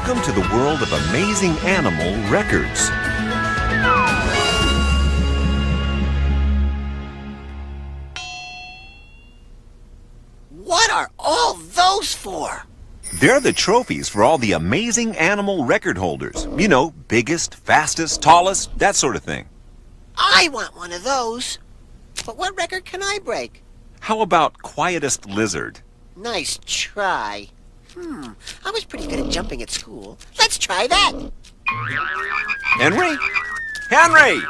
Welcome to the world of amazing animal records. What are all those for? They're the trophies for all the amazing animal record holders. You know, biggest, fastest, tallest, that sort of thing. I want one of those. But what record can I break? How about quietest lizard? Nice try. I was pretty good at jumping at school. Let's try that. Henry? Henry!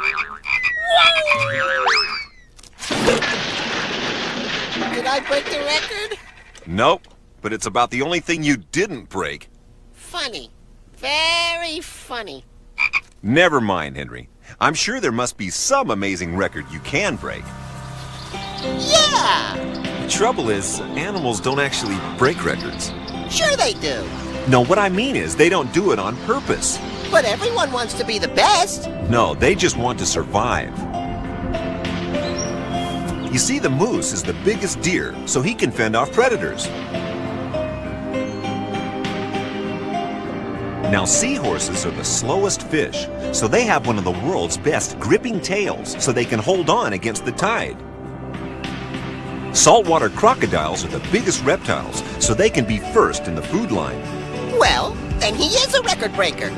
Did I break the record? Nope, but it's about the only thing you didn't break. Funny. Very funny. Never mind, Henry. I'm sure there must be some amazing record you can break. Yeah! The trouble is, animals don't actually break records. Sure they do. No, what I mean is they don't do it on purpose. But everyone wants to be the best. No, they just want to survive. You see, the moose is the biggest deer, so he can fend off predators. Now, seahorses are the slowest fish, so they have one of the world's best gripping tails, so they can hold on against the tide. Saltwater crocodiles are the biggest reptiles, so they can be first in the food line. Well, then he is a record breaker.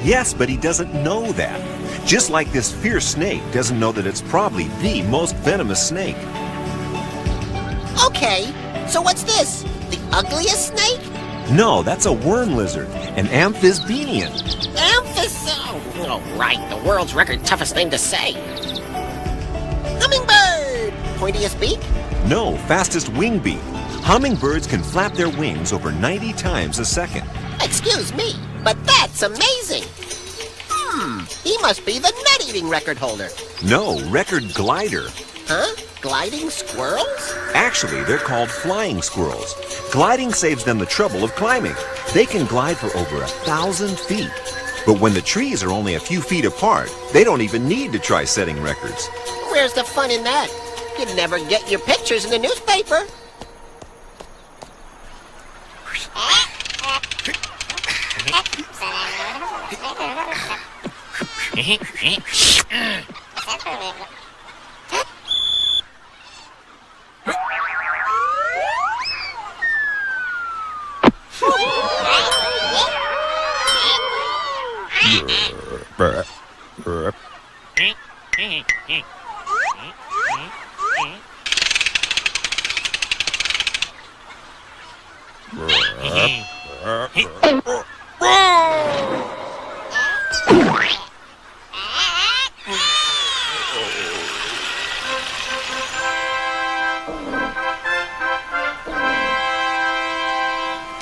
Yes, but he doesn't know that. Just like this fierce snake doesn't know that it's probably the most venomous snake. Okay, so what's this? The ugliest snake? No, that's a worm lizard, an amphisbaenian. Oh, right, the world's record toughest thing to say. Hummingbird! Pointiest beak? No, fastest wing beat. Hummingbirds can flap their wings over 90 times a second. Excuse me, but that's amazing. He must be the nut-eating record holder. No, record glider. Huh? Gliding squirrels? Actually, they're called flying squirrels. Gliding saves them the trouble of climbing. They can glide for over 1,000 feet. But when the trees are only a few feet apart, they don't even need to try setting records. Where's the fun in that? You'd never get your pictures in the newspaper.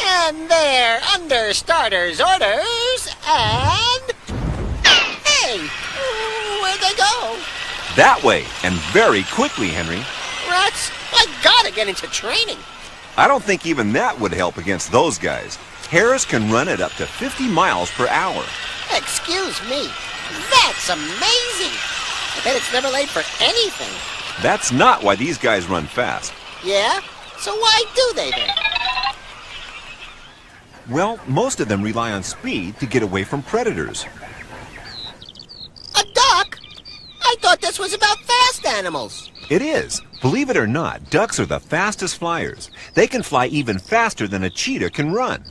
And they're under starters orders, and... Hey! Where'd they go? That way, and very quickly, Henry. Rats, I gotta get into training. I don't think even that would help against those guys. Hares can run at up to 50 miles per hour. Excuse me. That's amazing. I bet it's never late for anything. That's not why these guys run fast. Yeah? So why do they then? Well, most of them rely on speed to get away from predators. A duck? I thought this was about fast animals. It is. Believe it or not, ducks are the fastest flyers. They can fly even faster than a cheetah can run.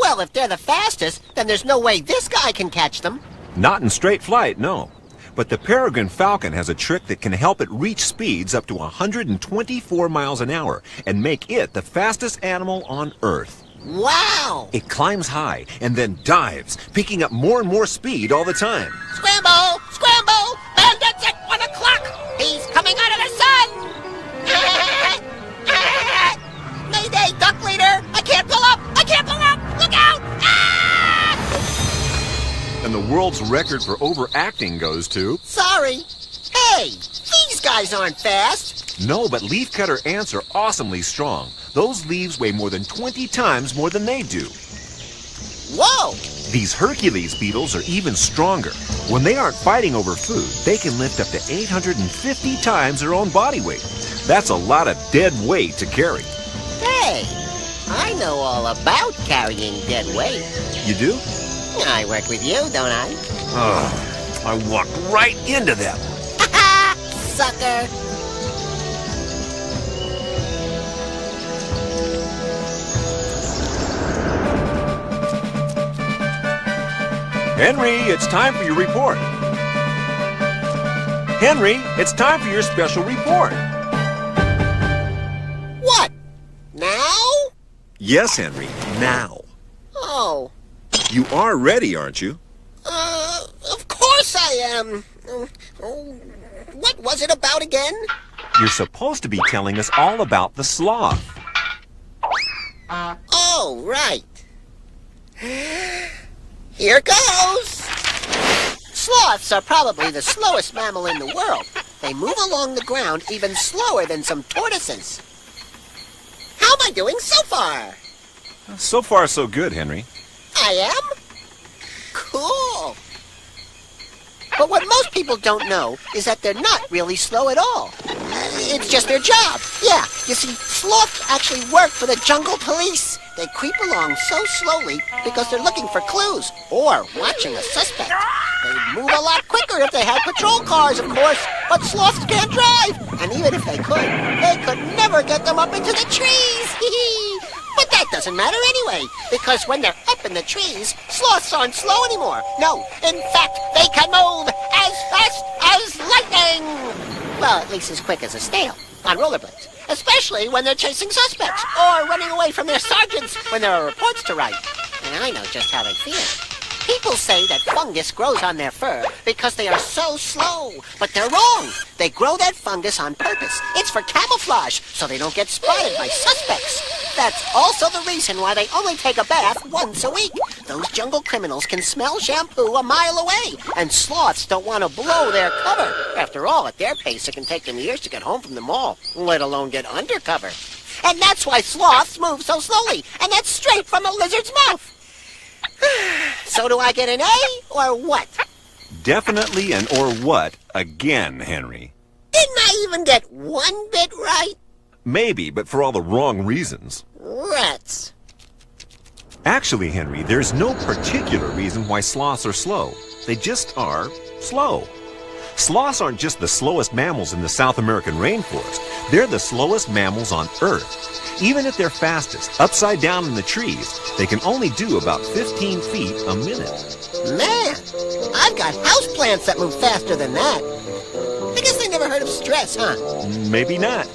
Well, if they're the fastest, then there's no way this guy can catch them. Not in straight flight, no. But the peregrine falcon has a trick that can help it reach speeds up to 124 miles an hour and make it the fastest animal on Earth. Wow! It climbs high and then dives, picking up more and more speed all the time. Scramble! Scramble! Bandits at 1 o'clock! He's coming out of the sun! Mayday, duck leader! I can't pull up! I can't pull up! Look out! Ah! And the world's record for overacting goes to... Sorry. Hey, these guys aren't fast. No, but leafcutter ants are awesomely strong. Those leaves weigh more than 20 times more than they do. Whoa! These Hercules beetles are even stronger. When they aren't fighting over food, they can lift up to 850 times their own body weight. That's a lot of dead weight to carry. Hey, I know all about carrying dead weight. You do? I work with you, don't I? Oh, I walked right into them. Ha sucker! Henry, it's time for your report. Henry, it's time for your special report. What? Now? Yes, Henry, now. Oh. You are ready, aren't you? Of course I am. What was it about again? You're supposed to be telling us all about the sloth. Oh, right. Here goes. Sloths are probably the slowest mammal in the world. They move along the ground even slower than some tortoises. How am I doing so far? So far, so good, Henry. I am? Cool. But what most people don't know is that they're not really slow at all. It's just their job. Yeah, you see, sloths actually work for the jungle police. They creep along so slowly because they're looking for clues or watching a suspect. They'd move a lot quicker if they had patrol cars, of course, but sloths can't drive. And even if they could never get them up into the trees. But that doesn't matter anyway, because when they're up in the trees, sloths aren't slow anymore. No, in fact, they can move as fast as lightning. Well, at least as quick as a snail on rollerblades, especially when they're chasing suspects or running away from their sergeants when there are reports to write. And I know just how they feel. People say that fungus grows on their fur because they are so slow, but they're wrong. They grow that fungus on purpose. It's for camouflage, so they don't get spotted by suspects. That's also the reason why they only take a bath once a week. Those jungle criminals can smell shampoo a mile away, and sloths don't want to blow their cover. After all, at their pace, it can take them years to get home from the mall, let alone get undercover. And that's why sloths move so slowly, and that's straight from a lizard's mouth. So do I get an A, or what? Definitely an or what again, Henry. Didn't I even get one bit right? Maybe, but for all the wrong reasons. Rats. Actually, Henry, there's no particular reason why sloths are slow. They just are slow. Sloths aren't just the slowest mammals in the South American rainforest. They're the slowest mammals on Earth. Even at their fastest, upside down in the trees, they can only do about 15 feet a minute. Man, I've got houseplants that move faster than that. I guess I never heard of stress, huh? Maybe not.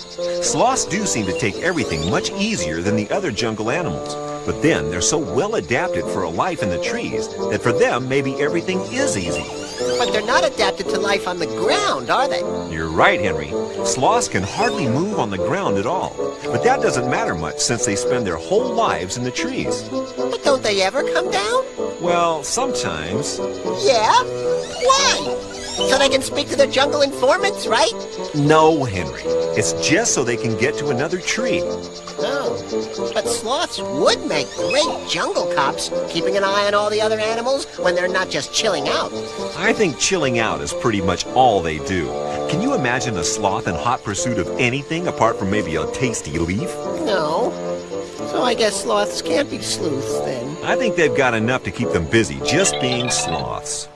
Sloths do seem to take everything much easier than the other jungle animals. But then they're so well adapted for a life in the trees that for them maybe everything is easy. But they're not adapted to life on the ground, are they? You're right, Henry. Sloths can hardly move on the ground at all. But that doesn't matter much since they spend their whole lives in the trees. But don't they ever come down? Well, sometimes. Yeah? Why? So they can speak to their jungle informants, right? No, Henry. It's just so they can get to another tree. Oh, but sloths would make great jungle cops, keeping an eye on all the other animals when they're not just chilling out. I think chilling out is pretty much all they do. Can you imagine a sloth in hot pursuit of anything apart from maybe a tasty leaf? No. So I guess sloths can't be sleuths then. I think they've got enough to keep them busy just being sloths.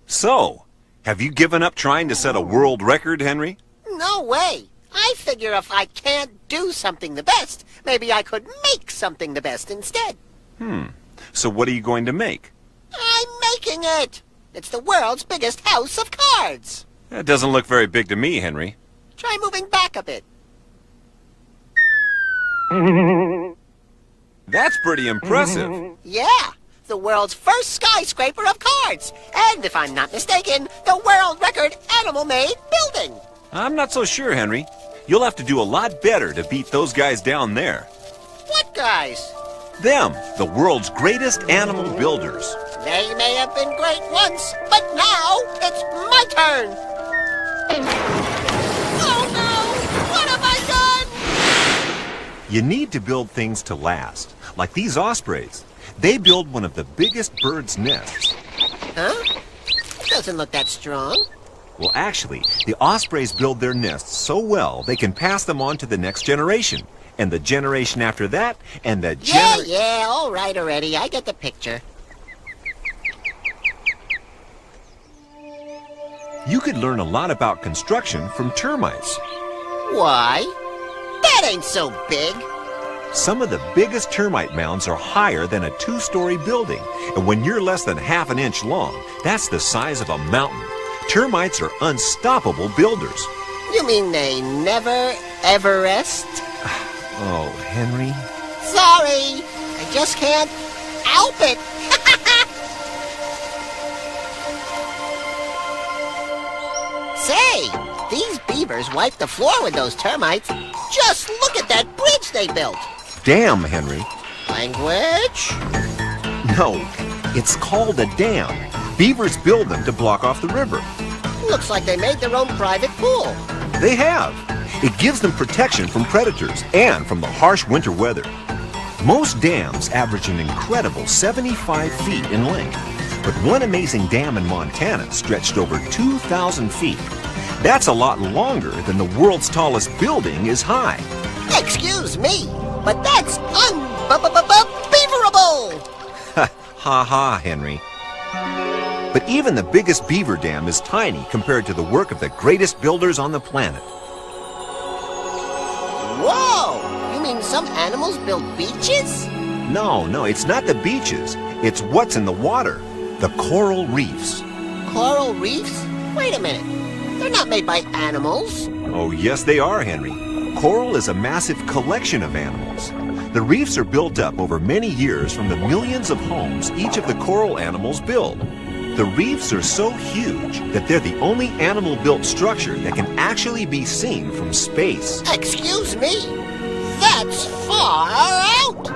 So, have you given up trying to set a world record, Henry? No way. I figure if I can't do something the best, maybe I could make something the best instead. So what are you going to make? I'm making it. It's the world's biggest house of cards. That doesn't look very big to me, Henry. Try moving back a bit. That's pretty impressive. Yeah, the world's first skyscraper of cards. And if I'm not mistaken, the world record animal-made building. I'm not so sure, Henry. You'll have to do a lot better to beat those guys down there. What guys? Them, the world's greatest animal builders. They may have been great once, but now it's my turn. Oh no! What have I done? You need to build things to last, like these ospreys. They build one of the biggest birds' nests. Huh? Doesn't look that strong. Well, actually, the ospreys build their nests so well they can pass them on to the next generation, and the generation after that, and the Yeah, all right already. I get the picture. You could learn a lot about construction from termites. Why? That ain't so big. Some of the biggest termite mounds are higher than a 2-story building, and when you're less than half an inch long, that's the size of a mountain. Termites are unstoppable builders. You mean they never, ever rest? Oh, Henry. Sorry, I just can't help it. Say, these beavers wiped the floor with those termites. Just look at that bridge they built. Dam, Henry. Language? No, it's called a dam. Beavers build them to block off the river. Looks like they made their own private pool. They have. It gives them protection from predators and from the harsh winter weather. Most dams average an incredible 75 feet in length, but one amazing dam in Montana stretched over 2,000 feet. That's a lot longer than the world's tallest building is high. Excuse me, but that's unbeaverable! Ha ha, Henry. But even the biggest beaver dam is tiny compared to the work of the greatest builders on the planet. Whoa! You mean some animals build beaches? No, it's not the beaches. It's what's in the water. The coral reefs. Coral reefs? Wait a minute. They're not made by animals. Oh, yes, they are, Henry. Coral is a massive collection of animals. The reefs are built up over many years from the millions of homes each of the coral animals build. The reefs are so huge that they're the only animal-built structure that can actually be seen from space. Excuse me? That's far out!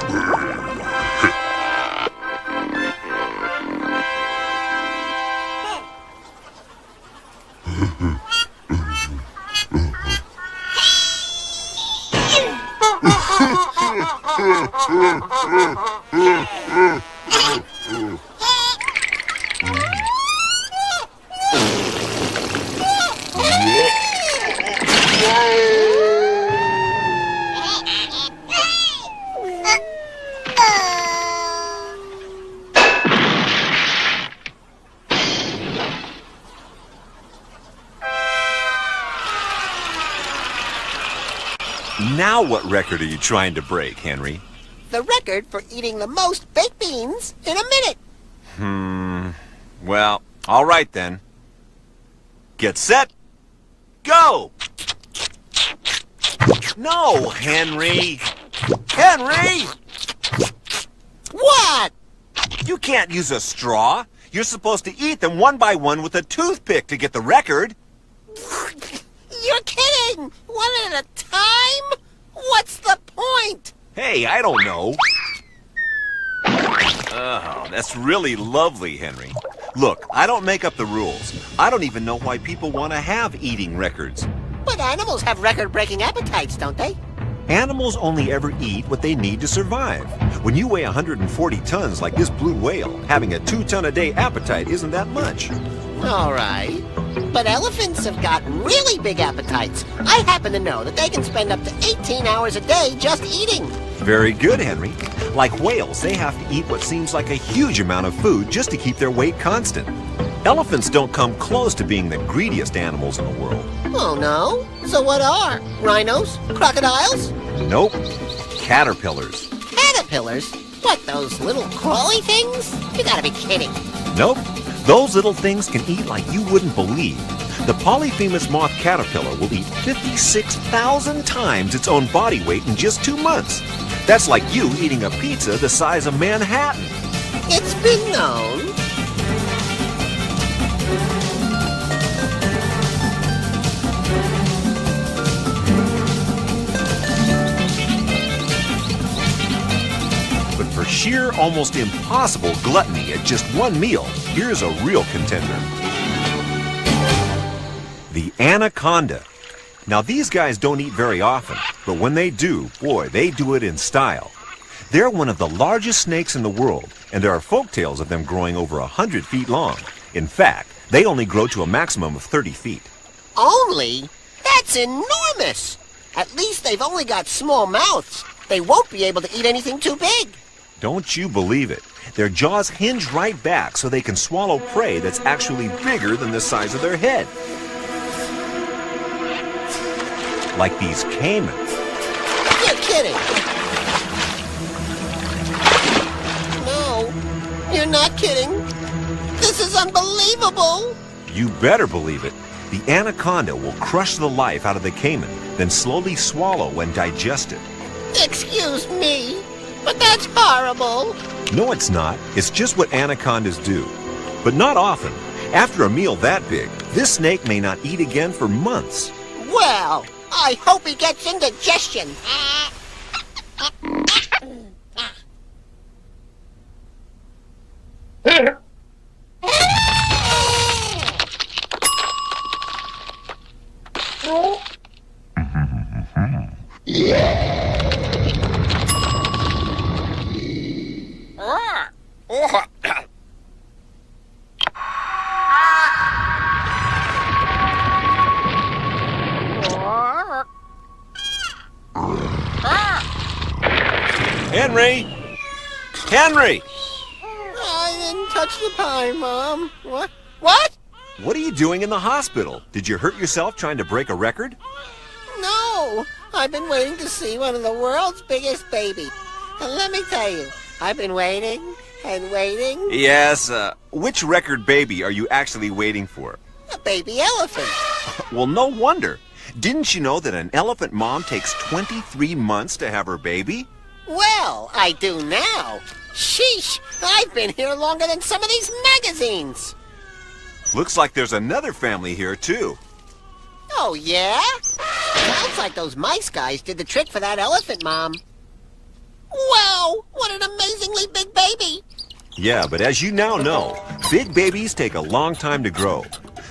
Now what record are you trying to break, Henry? The record for eating the most baked beans in a minute. Well, all right then. Get set, go! No, Henry! Henry! What? You can't use a straw. You're supposed to eat them one by one with a toothpick to get the record. You're kidding! One at a time? What's the point? Hey, I don't know. Oh, that's really lovely, Henry. Look, I don't make up the rules. I don't even know why people want to have eating records. But animals have record-breaking appetites, don't they? Animals only ever eat what they need to survive. When you weigh 140 tons like this blue whale, having a 2-ton-a-day appetite isn't that much. All right. But elephants have got really big appetites. I happen to know that they can spend up to 18 hours a day just eating. Very good, Henry. Like whales, they have to eat what seems like a huge amount of food just to keep their weight constant. Elephants don't come close to being the greediest animals in the world. Oh, no? So what are? Rhinos? Crocodiles? Nope. Caterpillars. Caterpillars? What, those little crawly things? You gotta be kidding. Nope. Those little things can eat like you wouldn't believe. The Polyphemus moth caterpillar will eat 56,000 times its own body weight in just 2 months. That's like you eating a pizza the size of Manhattan. It's been known. But for sheer, almost impossible gluttony at just one meal, here's a real contender. The anaconda. Now, these guys don't eat very often, but when they do, boy, they do it in style. They're one of the largest snakes in the world, and there are folktales of them growing over 100 feet long. In fact, they only grow to a maximum of 30 feet. Only? That's enormous! At least they've only got small mouths. They won't be able to eat anything too big. Don't you believe it? Their jaws hinge right back so they can swallow prey that's actually bigger than the size of their head. Like these caiman. You're kidding. No, you're not kidding. This is unbelievable. You better believe it. The anaconda will crush the life out of the caiman, then slowly swallow and digest it. Excuse me, but that's horrible. No, it's not. It's just what anacondas do. But not often. After a meal that big, this snake may not eat again for months. Well, I hope he gets indigestion. Henry! Henry! I didn't touch the pie, Mom. What? What? What are you doing in the hospital? Did you hurt yourself trying to break a record? No, I've been waiting to see one of the world's biggest babies. And let me tell you, I've been waiting and waiting. Yes, which record baby are you actually waiting for? A baby elephant. Well, no wonder. Didn't you know that an elephant mom takes 23 months to have her baby? Well, I do now. Sheesh, I've been here longer than some of these magazines. Looks like there's another family here, too. Oh, yeah? Sounds like those mice guys did the trick for that elephant mom. Wow, what an amazingly big baby. Yeah, but as you now know, big babies take a long time to grow.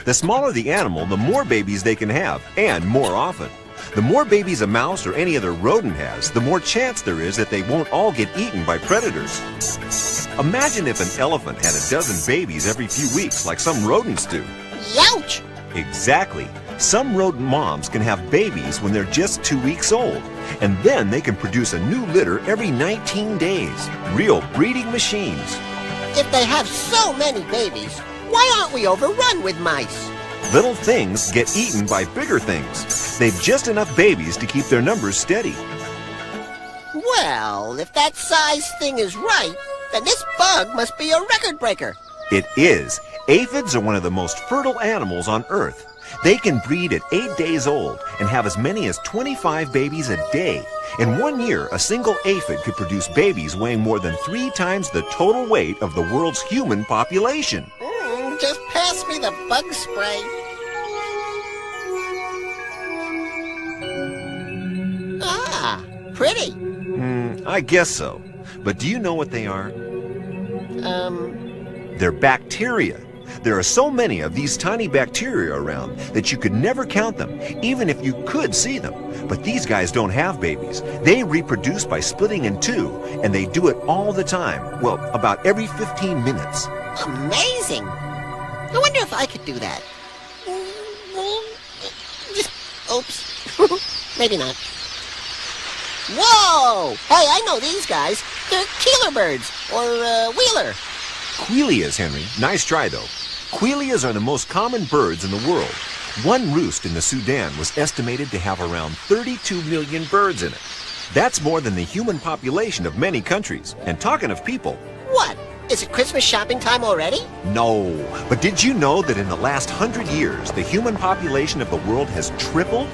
The smaller the animal, the more babies they can have, and more often. The more babies a mouse or any other rodent has, the more chance there is that they won't all get eaten by predators. Imagine if an elephant had a dozen babies every few weeks, like some rodents do. Youch! Exactly. Some rodent moms can have babies when they're just 2 weeks old, and then they can produce a new litter every 19 days. Real breeding machines. If they have so many babies, why aren't we overrun with mice? Little things get eaten by bigger things. They've just enough babies to keep their numbers steady. Well, if that size thing is right, then this bug must be a record breaker. It is. Aphids are one of the most fertile animals on Earth. They can breed at 8 days old and have as many as 25 babies a day. In 1 year, a single aphid could produce babies weighing more than 3 times the total weight of the world's human population. Just pass me the bug spray. Ah, pretty. I guess so. But do you know what they are? They're bacteria. There are so many of these tiny bacteria around that you could never count them, even if you could see them. But these guys don't have babies. They reproduce by splitting in two, and they do it all the time. Well, about every 15 minutes. Amazing. I wonder if I could do that. Oops. Maybe not. Whoa! Hey, I know these guys. They're keeler birds, or wheeler. Quelias, Henry. Nice try, though. Quelias are the most common birds in the world. One roost in the Sudan was estimated to have around 32 million birds in it. That's more than the human population of many countries. And talking of people... What? Is it Christmas shopping time already? No, but did you know that in the last 100 years, the human population of the world has tripled?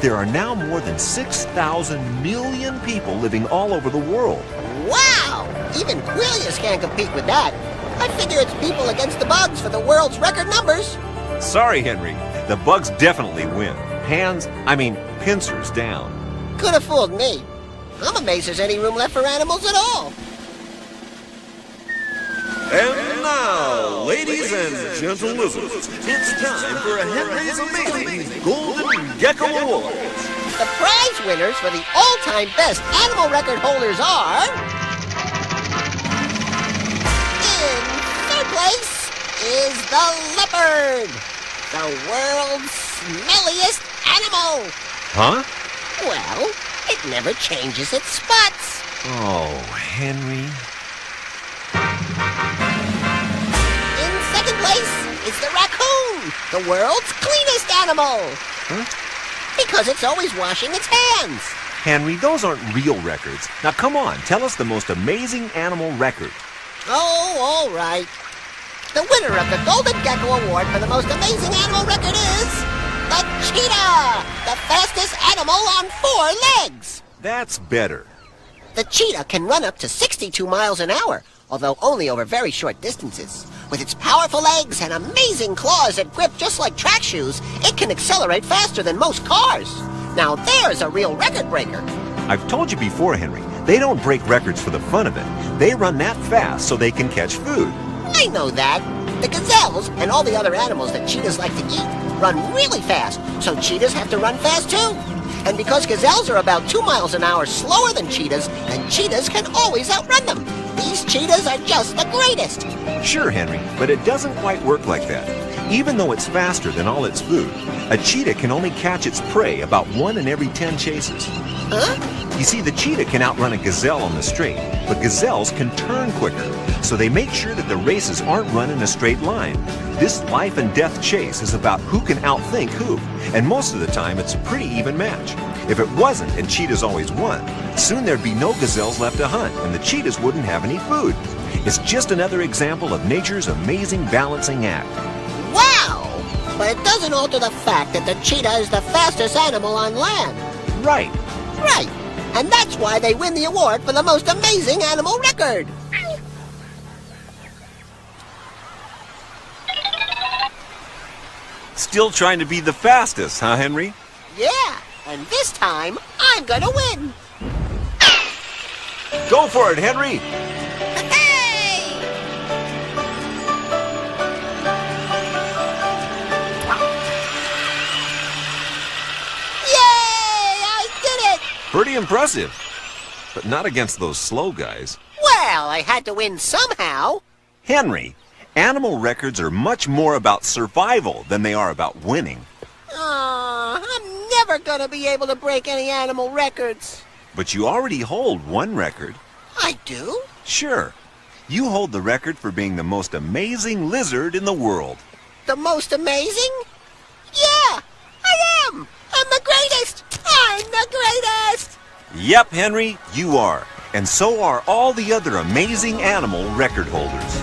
There are now more than 6,000 million people living all over the world. Wow! Even Quilius can't compete with that. I figure it's people against the bugs for the world's record numbers. Sorry, Henry. The bugs definitely win. Pincers down. Could have fooled me. I'm amazed there's any room left for animals at all. And now, ladies and gentle lizards, it's time for a Henry's Amazing Golden Gecko Award. The prize winners for the all-time best animal record holders are... In third place is the leopard, the world's smelliest animal. Huh? Well, it never changes its spots. Oh, Henry. In second place is the raccoon, the world's cleanest animal. Huh? Because it's always washing its hands. Henry, those aren't real records. Now come on, tell us the most amazing animal record. Oh, all right. The winner of the Golden Gecko Award for the most amazing animal record is the cheetah, the fastest animal on 4 legs. That's better. The cheetah can run up to 62 miles an hour, although only over very short distances. With its powerful legs and amazing claws that grip just like track shoes, it can accelerate faster than most cars. Now there's a real record breaker. I've told you before, Henry, they don't break records for the fun of it. They run that fast so they can catch food. I know that. The gazelles and all the other animals that cheetahs like to eat run really fast, so cheetahs have to run fast too. And because gazelles are about 2 miles an hour slower than cheetahs, then cheetahs can always outrun them. These cheetahs are just the greatest. Sure, Henry, but it doesn't quite work like that. Even though it's faster than all its food, a cheetah can only catch its prey about 1 in every 10 chases. Huh? You see, the cheetah can outrun a gazelle on the straight, but gazelles can turn quicker, so they make sure that the races aren't run in a straight line. This life and death chase is about who can outthink who, and most of the time it's a pretty even match. If it wasn't and cheetahs always won, soon there'd be no gazelles left to hunt, and the cheetahs wouldn't have any food. It's just another example of nature's amazing balancing act. Wow! But it doesn't alter the fact that the cheetah is the fastest animal on land. Right. Right. And that's why they win the award for the most amazing animal record. Still trying to be the fastest, huh, Henry? Yeah, and this time I'm gonna win. Go for it, Henry! Hey! Yay! I did it! Pretty impressive. But not against those slow guys. Well, I had to win somehow. Henry, animal records are much more about survival than they are about winning. I'm never gonna be able to break any animal records. But you already hold one record. I do? Sure. You hold the record for being the most amazing lizard in the world. The most amazing? Yeah, I am! I'm the greatest! I'm the greatest! Yep, Henry, you are. And so are all the other amazing animal record holders.